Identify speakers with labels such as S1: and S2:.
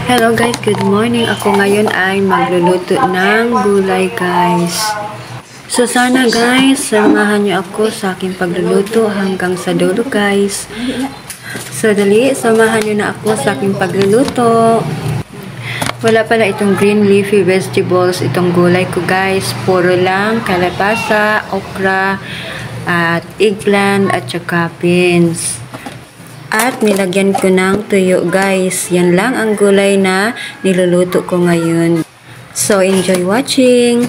S1: Hello guys, good morning. Ako ngayon ay magluluto ng gulay guys. So sana guys, samahan niyo ako sa aking pagluluto hanggang sa dulo guys. So dali, samahan niyo na ako sa aking pagluluto. Wala pala itong green leafy vegetables, itong gulay ko guys. Puro lang kalabasa, okra, at eggplant at saka beans. At nilagyan ko ng tuyo guys. Yan lang ang gulay na niluluto ko ngayon. So enjoy watching!